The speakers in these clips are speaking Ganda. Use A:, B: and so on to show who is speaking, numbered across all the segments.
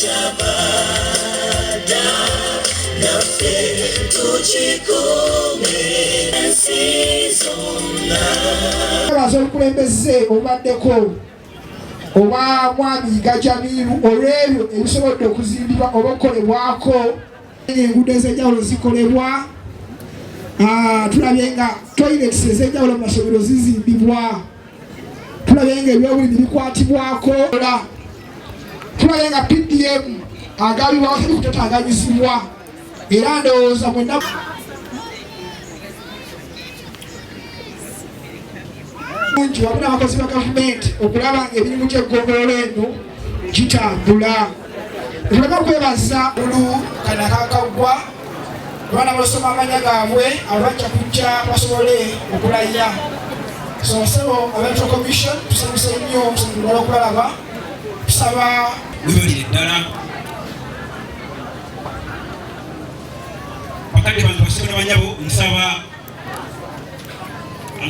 A: Shabada nafe tuchikume ensizona abazokulembeze obaddeko oba mwami Gajamiru olw'ebyo ebisobodde okuzimbibwa oba okukolebwako enguudo ez'enjawulo zikolebwa tulabye nga toilets ez'enjawulo mu masomero zizimbibwa tulabye nga ebyobulimi bikwatibwako tulabye nga PDM agabibwako kutataganyizibwa era ndowooza mwenna mungi wamu n'abakozi ba gavumenti okulaba nga emirimu gy'eggongolo eno gitambula. Tulema kwebaza olu kanakakagwa abaana basoma amanya gaabwe abajja kujja basobole okulayira. Nsebo Electoral Commission tusanyuse nnyo omusanyufu olw'okubalaba tusaba
B: webalire ddala bakadde bantu basebo n'abanyabo nsaba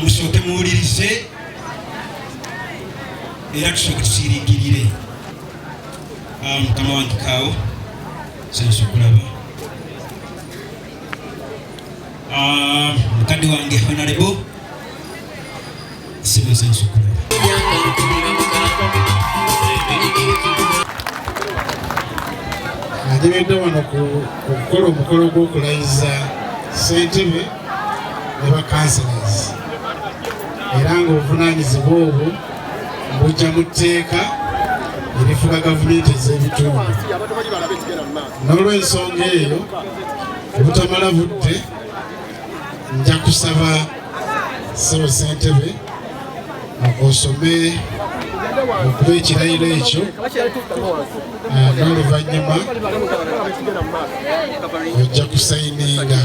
B: musooke muwulirize era tusooke tusiringirire. Mukama wange kaawo sanyusa okulaba mukadde wange Honorable Sibo sanyusa okulaba.
C: Ageredde wano kukola omukolo gw'okulayiza ssentebe ne bakansilas era ng'obuvunaanyizibwa obwo bujja mu tteeka erifuga gavumenti ez'ebitundu. N'olw'ensonga eyo obutamala budde nja kusaba ssebo ssentebe osome okuba ekirayiro ekyo n'oluvannyuma ojja kusayininga.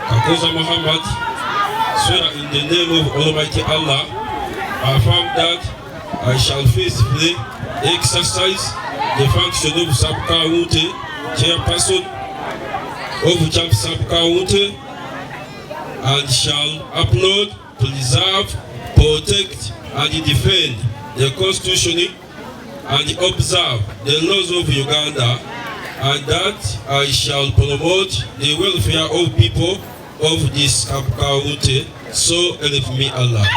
D: Kakoza Muhammad, swear in the name of Almighty Allah, I affirm that I shall faithfully exercise the function of Sub-County Chairperson of Sub-County and shall uphold, preserve, protect and defend the Constitution and observe the laws of Uganda, and that I shall promote the welfare of people of this Sub-County, so help me Allah.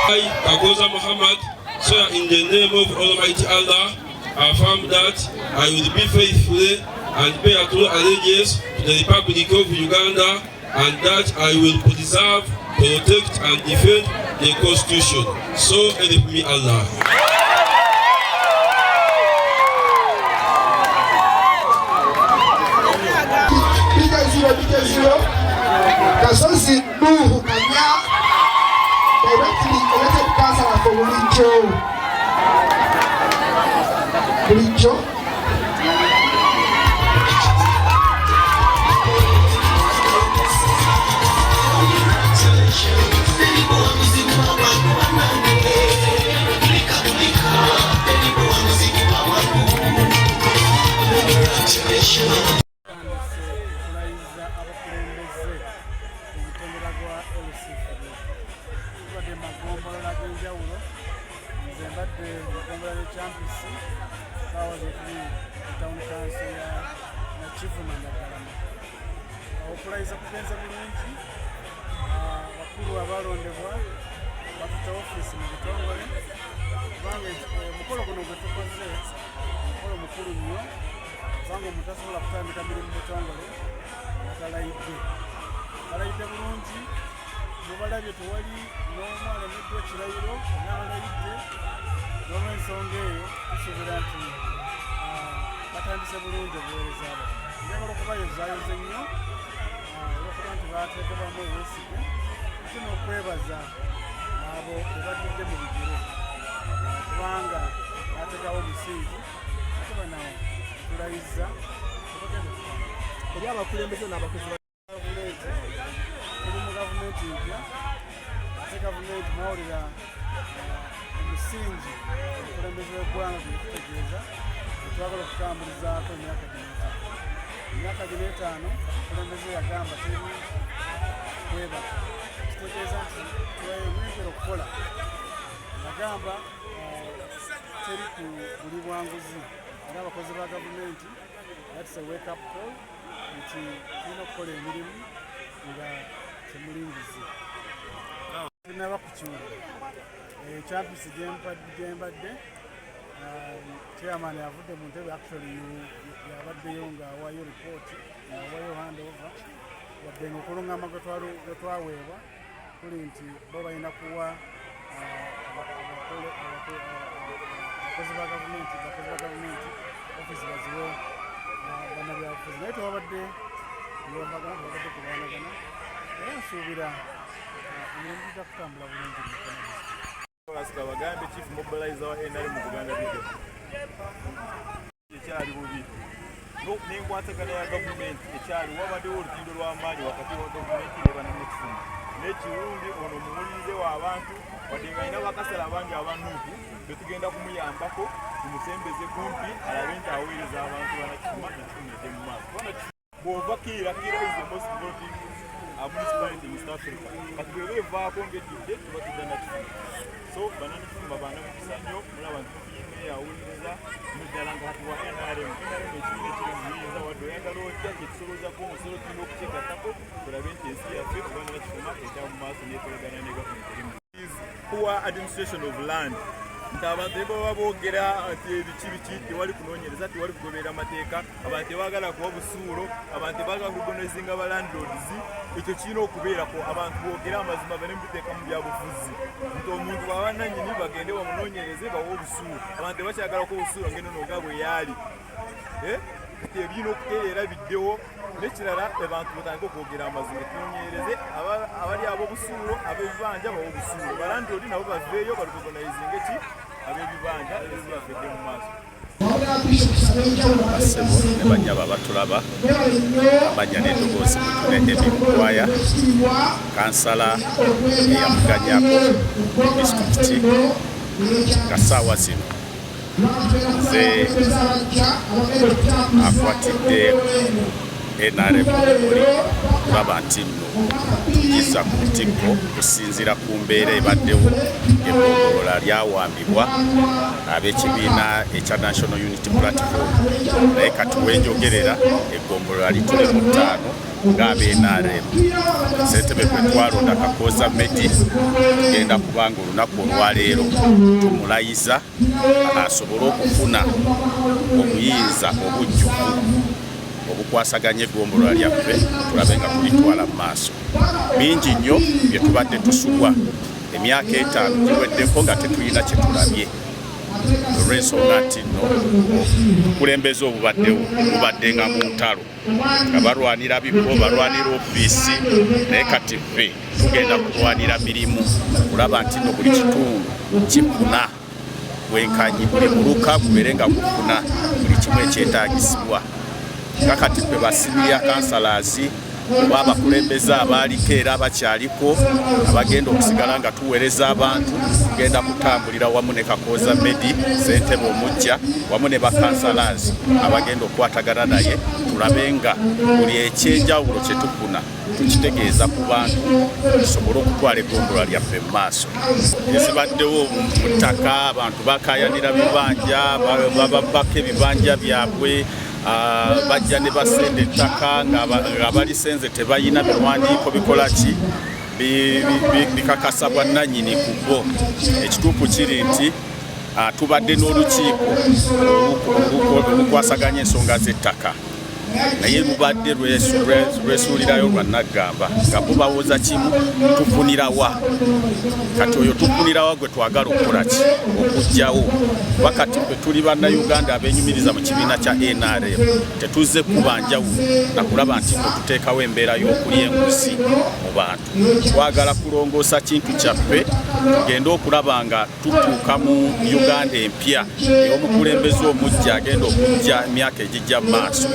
D: I, Kagoza Muhammad, swear in the name of Almighty Allah, affirm that I will be faithfully and bear true allegiance to the Republic of Uganda, and that I will preserve, protect and defend the Constitution, so help me Allah.
A: Kasozi Nuhu Kanya directly elected councillor for Bulijo.
E: Okulayiza kugenze bulungi bakulu abalondebwa batuta ofiisi mu butongole kubanga omukolo guno gwe tukoze omukolo mukulu nnyo kubanga omuntu asobola kutandika mirimu mu butongole atalayidde bulungi. Mubalabye tewali n'omwana n'eddwa ekirayiro n'abalayidde. N'olw'ensonga eyo tusuubira nti batandise bulungi obuweereza abo. Njagala okubayozaayoza ennyo olw'okuba nti baateekebwamu obwesige ate n'okwebaza abo bebaddidde mu bigero kubanga baateekawo omusingi ate bano tulayiza eri abakulembeze n'abakozi ba gavumenti. Tuli mu gavumenti mpya ate gavumenti mwawulira omusingi omukulembeze w'eggwanga gwe tutegeeza twagala okutambulizaako emyaka gino 5 omukulembeze yagamba kwebaka kitegeeza nti tweyongera okukola nagamba teri ku buli bwanguzi era abakozi ba gavumenti that's a wake up call nti tulina okukola emirimu nga temulingizi tunaba kukyula championsi gyembadde chairman yavudde mu ntebe actually yabaddeyo ng'awaayo ripooti ng'awaayo handover wadde ng'okulungama gwe twaweebwa kuli nti bo balina kuwa abakozi ba gavumenti ofisi baziwe bannabyabufuzi naye tewabadde yombagana tewabadde kubanagana era nsuubira emirimu gijja kutambula bulungi mu
F: Kasika bagambe chief mobilizer wa NRM mu Buganda Region. Ekyali bubi. N'enkwatagana ya gavumenti ekyali wabaddewo olutindo lw'amaanyi wakati wa gavumenti ne bannakifumu. N'ekirungi ono muwulirize w'abantu wadde nga alina bakasala abangi abanuuku be tugenda kumuyambako tumusembeze kumpi alabe nti aweereza abantu bannakifumu ekifunidde mu maaso. Bw'ova Kiira is the most voting municipality in East Africa. Kati bw'eba evaako ng'ejjudde tuba tudda nakifumu. So bannakifumu baana mukisa nnyo mulaba nti tuyine yawuliriza muddala nga kati wa NRM ekibiina ekiri mu buyinza wadde oyagala otya kyekisobozako omusolo tulina okukigattako tulabe nti ensi yaffe kubanga nakifuma ekya mu maaso neekolagana ne gavumenti erimu. Poor administration of land. Nti abantu baba boogera nti ebiki tewali kunoonyereza tewali kugoberera amateeka abantu tebaagala kuwa busuulo abantu tebaagala kugonezinga ba landlords ekyo kirina okubeerako abantu boogera amazima bane muteeka mu byabufuzi nti omuntu bwaba nannyini bagende bamunoonyereze bawe obusuulo abantu tebakyagalako obusuulo ngeno nooga bwe yaali kati ebirina okutereera biddewo n'ekirala abantu batandika okwogera amazima tunoonyereze abali ab'obusuulo ab'ebibanja bawe obusuulo balandlord nabo baveeyo balukogonayizinga eki ab'ebibanja ebyafedde mu maaso.
G: Basebo ne banyaba batulaba abajja n'eddoboozi mutune emikwaya kansala eyamuganyako disitulikiti nga ssaawa zino nze akwatidde NRM oli kulaba nti nno tugisa ku ntikko kusinziira ku mbeera ebaddewo eggongolola lyawambibwa ab'ekibiina ekya National Unity Platform naye kati wenjogerera eggongolola litule mu 5 ng'ab'NRM ssentebe kwe twalonda Kakooza Medi tugenda kubanga olunaku olwaleero tumulayiza asobole okufuna obuyinza obujjuvu obukwasaganya eggombolwa lyaffe tulabe nga tulitwala mu maaso. Bingi nnyo bye tubadde tusubwa emyaka 5 giweddeko nga tetulina kye tulabye olw'ensonga nti nno obukulembeze obubaddewo bubadde nga mu ntalo nga balwanira bifo balwanira ofiisi naye kati ffe tugenda kulwanira mirimu kulaba nti nno buli kitundu kifuna bwenkanyi buli muluka gubeere nga gufuna buli kimu ekyetaagisibwa kakati ffe basibirya kansalazi oba abakulembeze abaaliko era abakyaliko abagenda okusigala nga tuweereza abantu tugenda kutambulira wamu ne Kakooza Medi ssentebe omujja wamu ne bakansalazi abagenda okukwatagana naye tulabe nga buli ekyenjawulo kye tufuna tukitegeeza ku bantu tusobole okutwala eggombolwa lyaffe mu maaso. Ezibaddewo mu ttaka abantu bakayanira bibanja bababbako ebibanja byabwe bajja ne basenda ettaka nga balisenze tebayina biwandiiko bikola ki bikakasa bwannannyini ku bo. Ekituufu kiri nti tubadde n'olukiiko olukwasaganya ensonga z'ettaka naye lubadde lwesuulirayo lwannaggamba nga bubawoza kimu tufunirawa kati oyo tufunirawa gwe twagala okukola ki okugjawo kuba kati ffe tuli bannayuganda abenyumiriza mu kibiina kya NRM tetuzze kuba njawulo nakulaba nti tuteekawo embeera y'okulya enguzi mu bantu twagala kulongoosa kintu kyaffe tugende okulaba nga tutuuka mu Uganda empya ey'omukulembeze omujja agenda okujja emyaka egijja mu maaso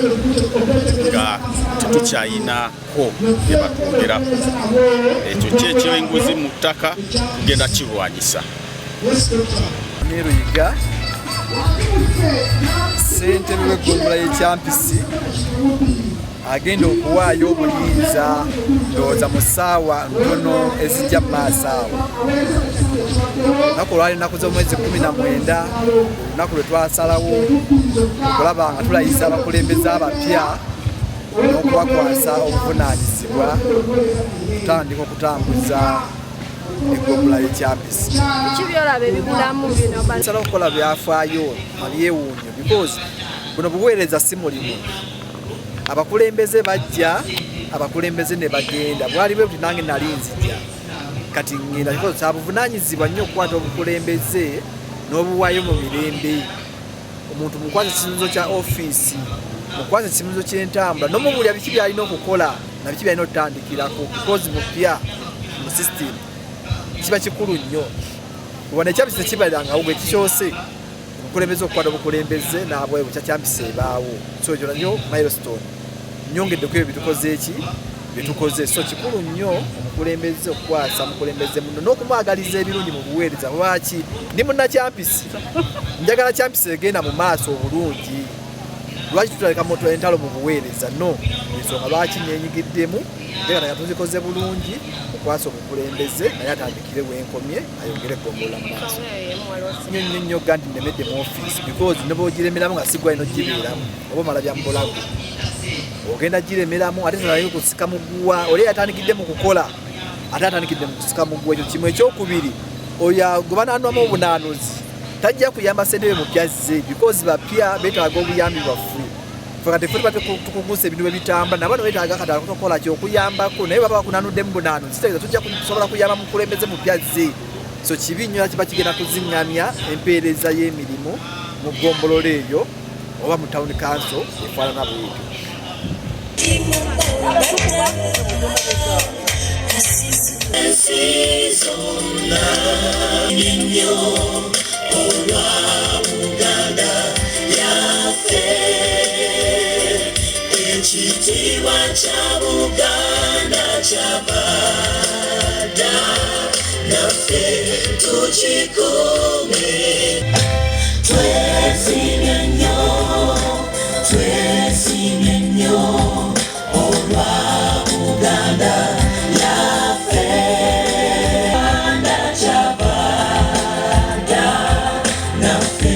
G: nga tetukyayinako bye batwogerako ekyo kyekyenguzi mu ttaka tugenda kirwanyisa.
H: Neruyiga ssentebe w'eggombolola y'ekyampisi agenda okuwaayo obuyinza ndowooza mu ssaawa ntono ezijja mu maaso awo. Olunaku olwali ennaku z'omwezi 19 olunaku lwe twasalawo okulaba nga tulayisa abakulembeze abapya n'okubakwasa obuvunaanyizibwa tutandika okutambuza eggombolola y'ekyambisi.
I: Kibyolaba ebibulamu bino
H: basala okukola byafaayo abyewuunyo because buno buweereza si mulimu. Abakulembeze bajja, abakulembeze ne bagenda. Bwali bwe buti nange nali nzija kati ngenda because abuvunaanyizibwa nnyo okukwata obukulembeze n'obuwaayo mu mirembe. Omuntu mukwasa ekisinzo kya ofiisi, mukwasa ekisinzo ky'entambula n'omubulya biki byalina okukola na biki byalina okutandikirako because mupya mu system kiba kikulu nnyo. Wana ekyambisi tekibalanga gwe kikyose obukulembeze okukwata obukulembeze n'abwe bukyakyambisa ebaawo. So ekyo nnyo milestone nnyongedde ku ebyo byetukoze. So kikulu nnyo omukulembeze okukwasa mukulembeze muno n'okumwagaliza ebirungi mu buweereza. Lwaki ndi munnakyampisi njagala kyampisi egenda mu maaso obulungi. Lwaki tutaleka moto entalo mu buweereza? No, ensonga lwaki neenyigiddemu njagala nga tuzikoze bulungi okwasa omukulembeze naye atandikire wenkomye ayongere eggombolola mu maaso. Nnyo gandi nemedde mu ofiisi because ne bw'ogiremeramu nga sigwa ino gibeeramu oba omala bya mbulago ogenda giremeramu ate naye kusika muguwa oli atandikidde mu kukola ate atandikidde mu kusika muguwa. Ekyo kimu. Ekyokubiri oyo gwe banaanwamu obunaanuzi tajja kuyamba ssentebe mupya zze because bapya beetaaga obuyambi bwaffe. Kati ffe tuba tukugusa ebintu bye bitamba nabo beetaaga kati okukola kyokuyambako naye baba bakunanuddemu bunaanuzi kitegeeza tujja kusobola kuyamba mukulembeze mupya zze. So kibi nnyo kiba kigenda kuzingamya empeereza y'emirimu mu ggombolola eyo oba mu town council efaanana bwetyo.
J: Ekitiibwa kya Buganda kyabada naffe tukikuume. Twesimye nnyo olwa Buganda yaffe. Buganda kyabada naffe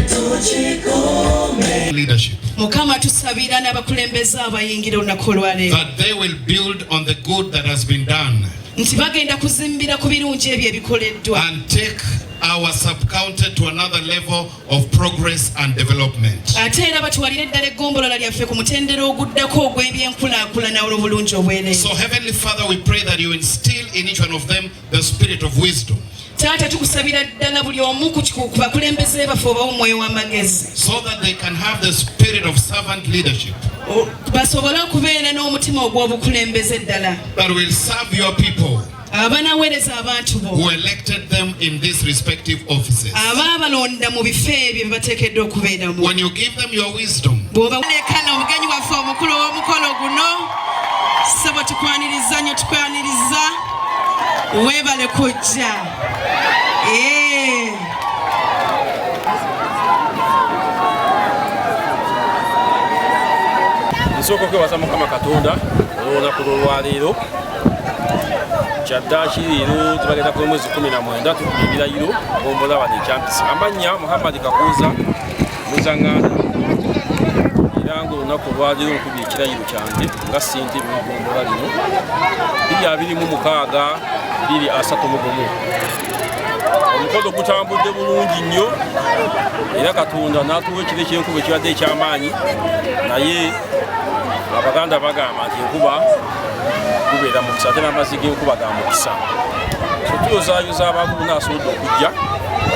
J: tukikuume.
C: Leadership.
J: Mukama tusabira n'abakulembeze abayingira olunaku olwaleero
C: That they will build on the good that has been done
J: nti bagenda kuzimbira ku birungi ebyo ebikoleddwa
C: and take our sub-county to another level of progress and development.
J: ate era batuwalire eddala eggombolola lyaffe ku mutendera oguddako ogw'ebyenkulaakulana olw'obulungi obwereere.
C: So Heavenly Father, we pray that you instill in each one of them the spirit of wisdom,
J: taata tukusabira ddala buli omu ku bakulembeze baffe obawo omwoyo w'amagezi
C: so that they can have the spirit of servant leadership,
J: basobole okubeera n'omutima ogw'obukulembeze ddala
C: that will serve your people
J: abanaaweereza abantu bo
C: who elected them in these respective offices.
J: abaabalonda mu bifo ebyo bye bateekeddwa okubeeramu.
C: When you give them your wisdom,
J: bw'obalekana omugenyi waffe omukulu w'omukolo guno sebo tukwaniriza nnyo tukwaniriza weebale kujja.
D: Nsooka okwebaza Mukama Katonda olunaku lw'olwaleero kyaddaaki leero tubagenda ku mwezi 19 tukubye ebirayiro ggombolola wano ekyampisi. Amannya Muhammad Kakuuza Muzaŋŋanda era ng'olunaku olwaleero nkubye ekirayiro kyange nga ssentebe w'eggombolola lino 2026 2031. Omukolo gutambudde bulungi nnyo era Katonda n'atuwa ekiro eky'enkuba ekibadde eky'amaanyi, naye Abaganda bagamba nti enkuba kubeera mukisa ate n'amazzi g'enkuba ga mukisa. So tuyozaayoza abantu bonna asobodde okujja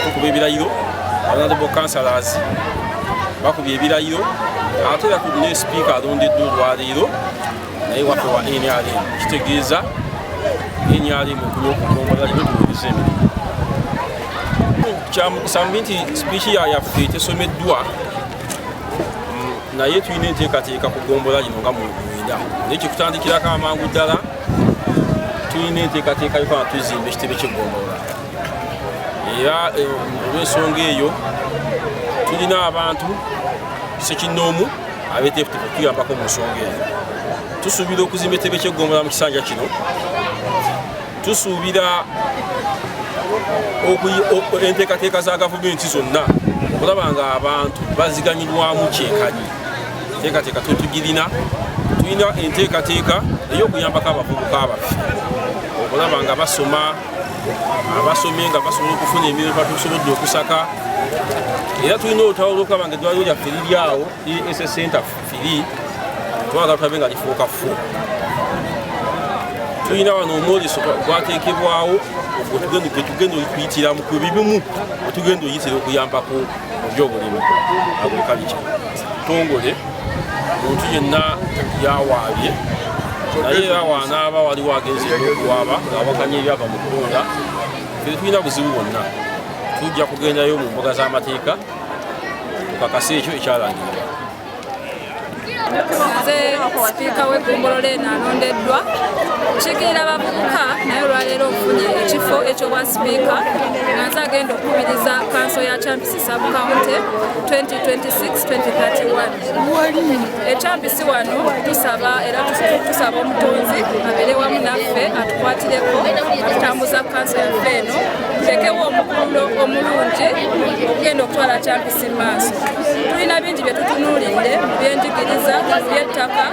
D: tukuba ebirayiro. Honorable councillors bakubye ebirayiro ate era ne sipiika alondeddwa olwaleero naye waffe wa NRM kitegeeza NRM okunya okugombola lino tuweereza emirimu. Kyamukisa nti sipiiki yaffe tesomeddwa naye tulina enteekateeka ku ggombola lino nga mu mwenda naye kyekutandikirako amangu ddala tulina enteekateeka yokuba nga tuzimba ekitebe ky'eggombolola era olw'ensonga eyo tulina abantu sekinnoomu abeeteefutefu tuyambako mu nsonga eyo. tusuubira okuzimba ekitebe ky'eggombolola mu kisanja kino tusuubira enteekateeka za gavumenti zonna okulaba nga abantu baziganyirwamu kyenkanyi enteekateeka tetugirina tulina enteekateeka ey'okuyambako abavubuka abaffe okulaba nga abasomye nga basobola okufuna emirimu batusobodde okusaka era tulina olutalo lwokulaba nga eddwaliro lyaffe liryawo ss center firi twagala tulabe nga lifuuka fu tulina wano omwoleso gwateekebwawo tugenda okuyitira mu kubibimu otugenda oyitira okuyambako mu byobulimi agriculture tongole omuntu yenna yawaabye naye era wanaaba waliwo agenze okuwaaba ng'awakanya ebyava mu kulonda fere tulina buzibu bwonna tujja kugendayo mu mbuga z'amateeka tukakasa ekyo ekyalangirwa
I: nze sipiika w'eggombolola eno alondeddwa nkiikirira abavubuka naye olwaleero nfunye ekifo ekyobwa sipiika nga nze agenda okukubiriza kanso ya Kyampisi Sub-County 2026-2031 ekyampisi wano tusaba era tusaba omutonzi abeere wamu naffe atukwatireko atutambuza kanso yaffe eno tulekewo omukululo omulungi okugenda okutwala Kyampisi mu maaso tulina bingi bye tutunuulidde mu byenjigiriza mu byettaka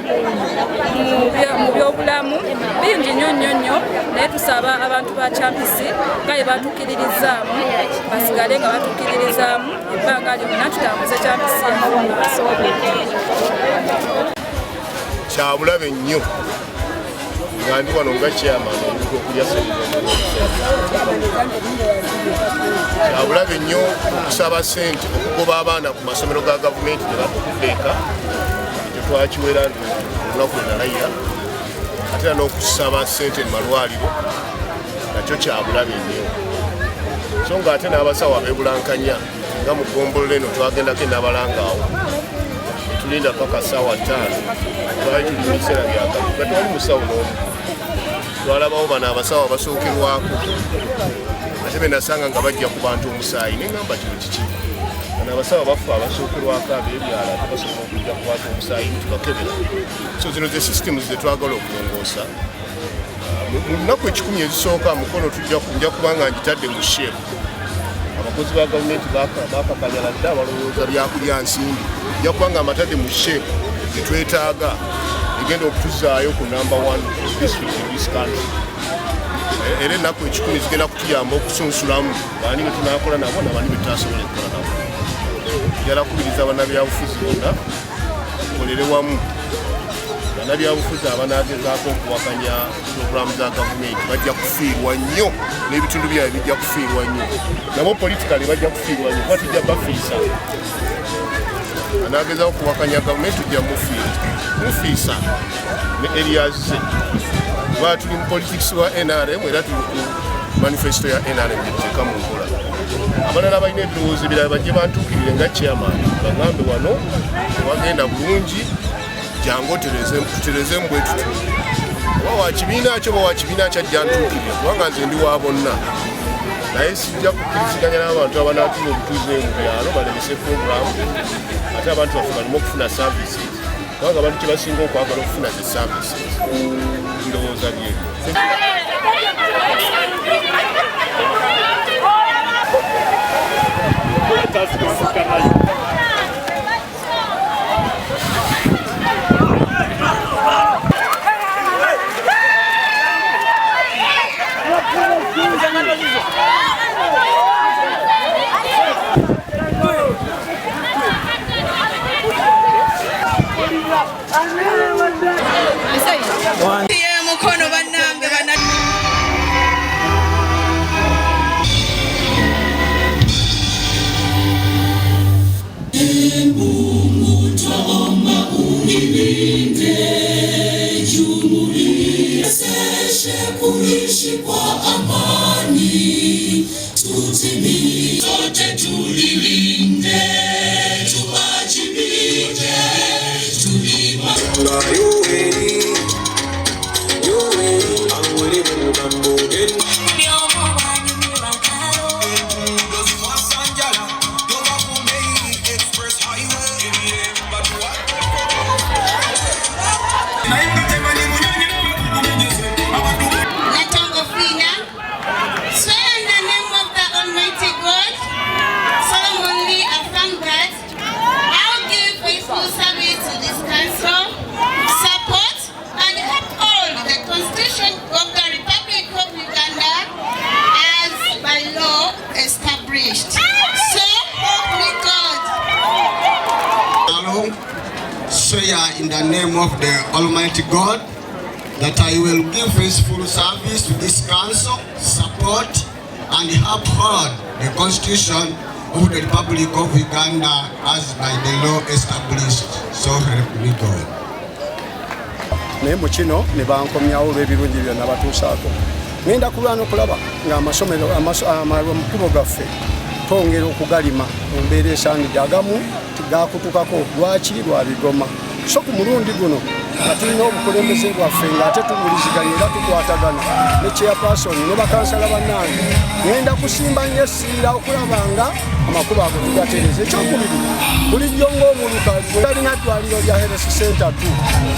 I: mu byobulamu bingi nnyo naye tusaba abantu ba Kyampisi nga bye batukkiririzaamu basigale nga batukkiririzaamu ebbanga lyonna tutambuze Kyampisi mu maaso
K: kyabulabe nnyo nga ndi wano nga chairman okulya kyabulabe nnyo okusaba ssente okugoba abaana ku masomero ga gavumenti gye batukuteeka ekyo twakiwera olunaku lwenalayira ate era n'okusaba ssente mu malwaliro nakyo kyabulabe nnyo so nga ate n'abasawo abeebulankanya nga mu ggombolola eno twagendako enabalangaawo tulinda paka ssaawa 5 twali tuli mu biseera byakalu nga tewali musawo n'omu twalabawo bano abasawo abasookerwako ate be nasanga nga bajja ku bantu omusaayi neŋŋamba kino kiki bano abasawo baffe abasookerwako ab'ebyala tebasobola okujja ku bantu omusaayi tubakebera so zino ze systems zetwagala okulongoosa mu nnaku 10 ezisooka mukono nja kubanga ngitadde mu sheepu abakozi ba gavumenti bakakanyala dda abalowooza byakulya nsimbi nja kubanga amatadde mu sheepu zetwetaaga egenda okutuzaayo ku number 1 district in this country era ennaku 10 zigenda kutuyamba okusunsulamu baani be tunakola nabo nabani be tutasobola okukola nabo njala kubiriza bannabyabufuzi bonna tukolere wamu bannabyabufuzi abanaagezaako okuwakanya puroguramu za gavumenti bajja kufiirwa nnyo n'ebitundu byabwe bijja kufiirwa nnyo nabo politikali bajja kufiirwa nnyo kuba tujja bafiisa anagezaho okuwakanya gavumenti tujja mufiisa ne areas ze kuba tuli mu politics wa NRM era tuli ku manifesto ya NRM gyetuteeka mu nkola abalala balina ebirowoozo ebirala bajje bantuukirire nga chairman bagambe wano tewagenda bulungi jangu tuterezemu bwe tutu oba wakibiina kyo oba wakibiina kyajja ntuukirire kubanga nze ndi wa bonna naye sijja kukkiriziganya n'abantu abanaatuma obutuuze mu byalo balemese puroguramu ate abantu baffe balimu okufuna services kubanga abantu kye basinga okwagala okufuna ze services ndowooza byebyo
J: mukono bannange
L: kuishi kwa amani, tutimize sote, tulilinde, tuwajibike, tulima
M: swear in the name of the Almighty God that I will give faithful service to this council, support and uphold the Constitution of the Republic of Uganda as by the law established. So help me God.
N: Naye mu kino ne bankomyawo olw'ebirungi byonna batuusaako. Ngenda kulwana okulaba ng'amasomero amakubo gaffe twongera okugalima mu mbeera esaanidde agamu tigakutukako lwaki lwa bigoma. So ku mulundi guno nga tulina obukulembeze bwaffe ng'ate tuwuliziganya era tukwatagana ne chairperson ne bakansala bannange. Ngenda kusimba nnyo essira okulaba nga amakubo ago tugatereza. Ekyokubiri bulijjo ng'omuluka talina ddwaliro lya health center tu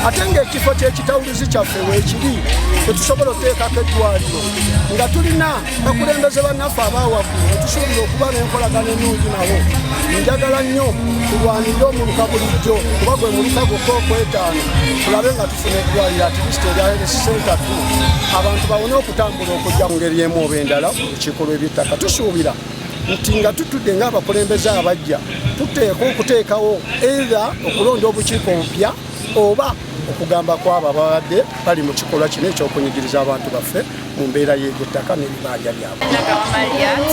N: ate ng'ekifo ky'ekitawuluzi kyaffe weekiri tetusobola oteekako eddwaliro nga tulina bakulembeze bannaffe abaawaggulu ne tusuubira okuba n'enkolagana ennungi nabo. Njagala nnyo tulwanire omuluka bulijjo kuba gwe muluka gokka okwetaano tulabe nga tufuna eddwaliro atilisiti erya health center tu abantu bawone okutambula okujja mu ngeri emu oba endala ku lukiiko lw'eby'ettaka. Tusuubira nti nga tutudde ng'abakulembeze abajja tuteeka okuteekawo era okulonda obukiiko obupya oba okugamba kwabo ababadde bali mu kikolwa kino ekyokunyigiriza abantu baffe mu mbeera y'eby'ettaka n'ebibanja byabwe.
O: Mariat,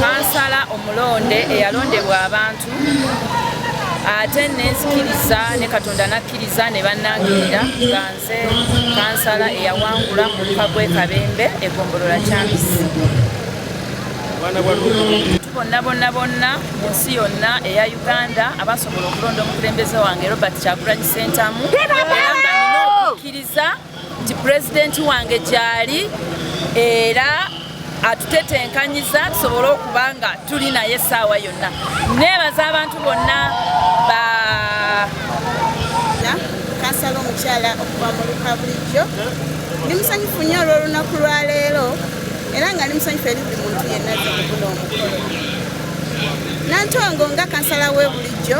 O: kansala omulonde eyalondebwa abantu ate nenzikiriza ne Katonda nakkiriza ne bannangira nga nze kansala eyawangula mu luka gw'e Kabembe egombolola Kyambisi. Bonna mu nsi yonna eya Uganda abasobola okulonda omukulembeze wange Robert Kyagulanyi Ssentamu era nga nina okukkiriza nti pulezidenti wange gy'ali era atutetenkanyiza tusobole okuba nga tuli naye essaawa yonna. Neebaza abantu bonna
P: kansala omukyala okuva mu luka bulijjo. Ndi musanyufu nnyo olw'olunaku lwa leero era nga ndi musanyufu eri buli muntu yenna azze okufuna omukolo. Nantongo nga kansala w'e bulijjo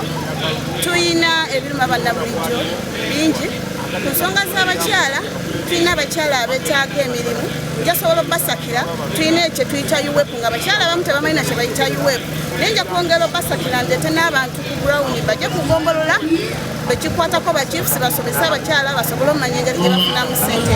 P: tuyina ebiruma bannabulijjo bingi ku nsonga z'abakyala. Tulina abakyala abeetaaga emirimu gyasobola obbasakira. Tulina ekyo tuyita UWEP nga abakyala abamu tebamalina kye bayita UWEP. Naye nja kwongera obbasakira ndeete n'abantu ku gurawundi bajje kugombolola bekikwatako bachiefs basomesa abakyala basobole omumanya engeri gye bafunamu ssente.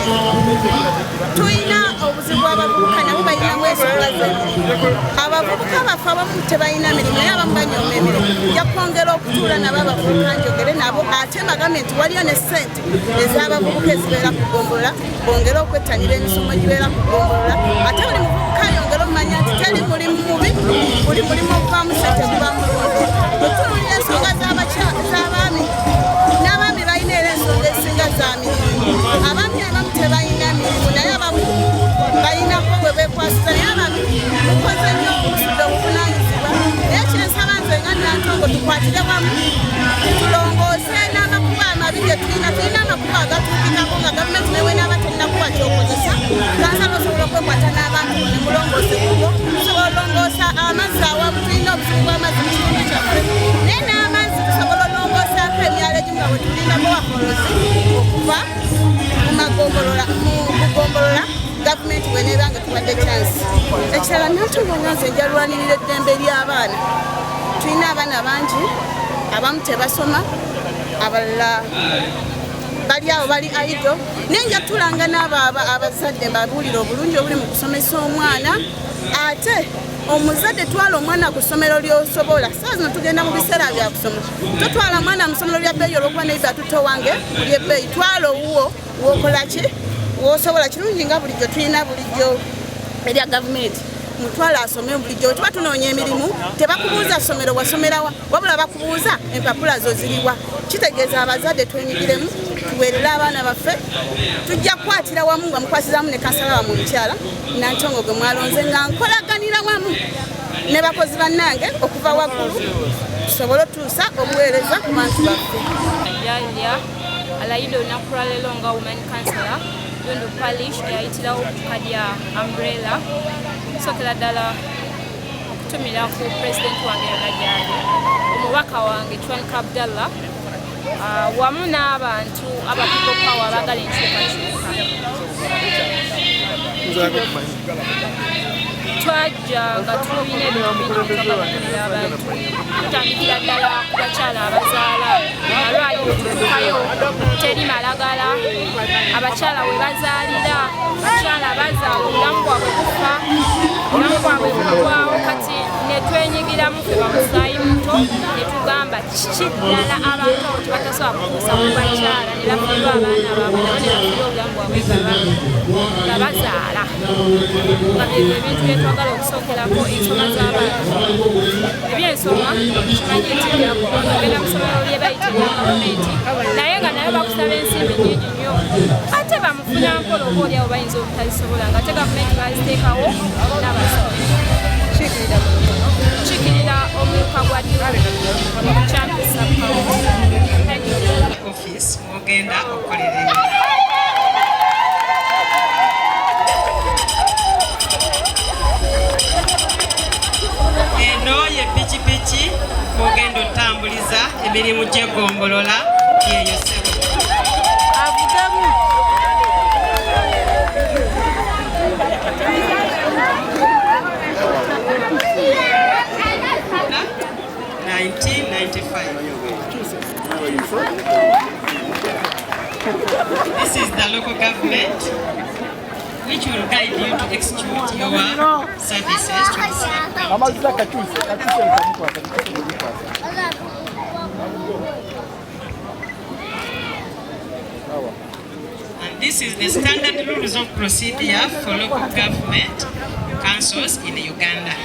P: Tulina obuzibu abavubuka nabo balinamu ensonga z'emirimu. Abavubuka baffe abamu tebalina mirimu naye abamu banyooma emirimu. Nja kwongera okutuula nabo abavubuka njogere nabo ate bagambe nti waliyo ne ssente ez'abavubuka ezibeera ku gombolola bongere okwettanira emisomo gibeera ku gombolola. Ate buli muvubuka yongere omumanya nti teri mulimu mubi buli mulimu okuvaamu ssente guba mulungi. Tutuulira ensonga z'abaami n'abaami balina era ensonga ezisinga za mirimu. Abaami abamu tebalina mirimu naye abamu balinako bwe beekwasiza naye abaami mukoze nnyo okusudde obuvunaanyizibwa. Naye kyensaba nze nga Nantongo tukwatire wamu tulongoose n'amakubo amabi ge tulina amakubo agatuukikako nga gavumenti newe n'aba tennakuwa kyokozesa. Kansala osobola okwekwata n'abantu ne mulongoose kubo tusobola olongoosa amazzi awamu. Tulina obuzibu bw'amazzi mu kitundu kyaffe naye n'amazzi tusobola olongoosaako emyalo egimu nga bwe tulindako wakolozi okuva mu kugombolola gavumenti bweneeba nga tubadde chansi. Ekirala Nantongo nga nze njalwanirira eddembe ly'abaana. Tulina abaana bangi abamu tebasoma abalala bali awo bali aido naye nja tulanga n'abo abazadde mbabuulira obulungi obuli mu kusomesa omwana. Ate omuzadde twala omwana ku ssomero ly'osobola. Saa zino tugenda mu biseera bya kusoma. Totwala mwana mu ssomero lya bbeeyi olw'okuba naye atuto wange ly'ebbeeyi. Twala owuwo w'okola ki w'osobola. Kirungi nga bulijjo tulina bulijjo erya gavumenti mutwala asome bulijjo. Tuba tunoonya emirimu tebakubuuza ssomero wasomerawa wabula bakubuuza empapula zo ziriwa. Kitegeeza abazadde twenyigiremu tuweerere abaana baffe. Tujja kukwatira wamu nga mukwasizaamu ne kansala wa mu mukyala Nantongo gwe mwalonze nga nkolaganira wamu ne bakozi bannange okuva waggulu tusobole otuusa obuweereza ku bantu baffe.
O: Alayida olunaku lwa leero nga women councillor Yondo Parish eyayitirawo kukadya umbrella kusokera ddala okutumira ku pulezidenti wange yonna gyali omubaka wange Chwanka Abdallah wamu n'abantu abapipo pawa abagala enkyukakyuka.
I: twajja nga tulina ebintu bingi byetwagabanira abantu tutandikira ddala ku bakyala abazaala amalwaliro tutukayo teri malagala abakyala we bazaalira abakyala bazaala obulamu bwabwe bufa obulamu bwabwe bugwawo kati netwenyigiramu fe bamusaayi muto netugamba kiki ddala abantu abo tebatasobola kukusa mu bakyala ne bafirwa abaana baabwe nabo ne bafirwa obulamu bwabwe nga bazaala nga byebyo ebintu byetwagala okusookerako ensoma z'abantu ebyensoma kimanyi nti byagenda ku ssomero lye bayita erya gavumenti naye nga nayo bakusaba ensimbi nyingi nnyo ate bamufuna mpola oba oli awo bayinza obutazisobola nga ate gavumenti baziteekawo n'abasomi kikirira omuluka gwa kyampisa
Q: office ogenda okolera eno ye pikipiki ogenda otambuliza emirimu gy'egombolola yeyo sebo avugamu This is the local government which will guide you to execute your services to the and this is the standard rules of procedure for local government councils in Uganda.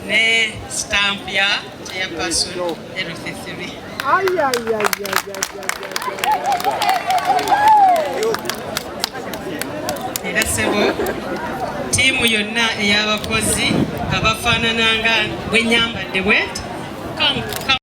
Q: Ne stamp ya chairperson L53. Era sebo tiimu yonna ey'abakozi abafaanana nga bwe nyambadde bwet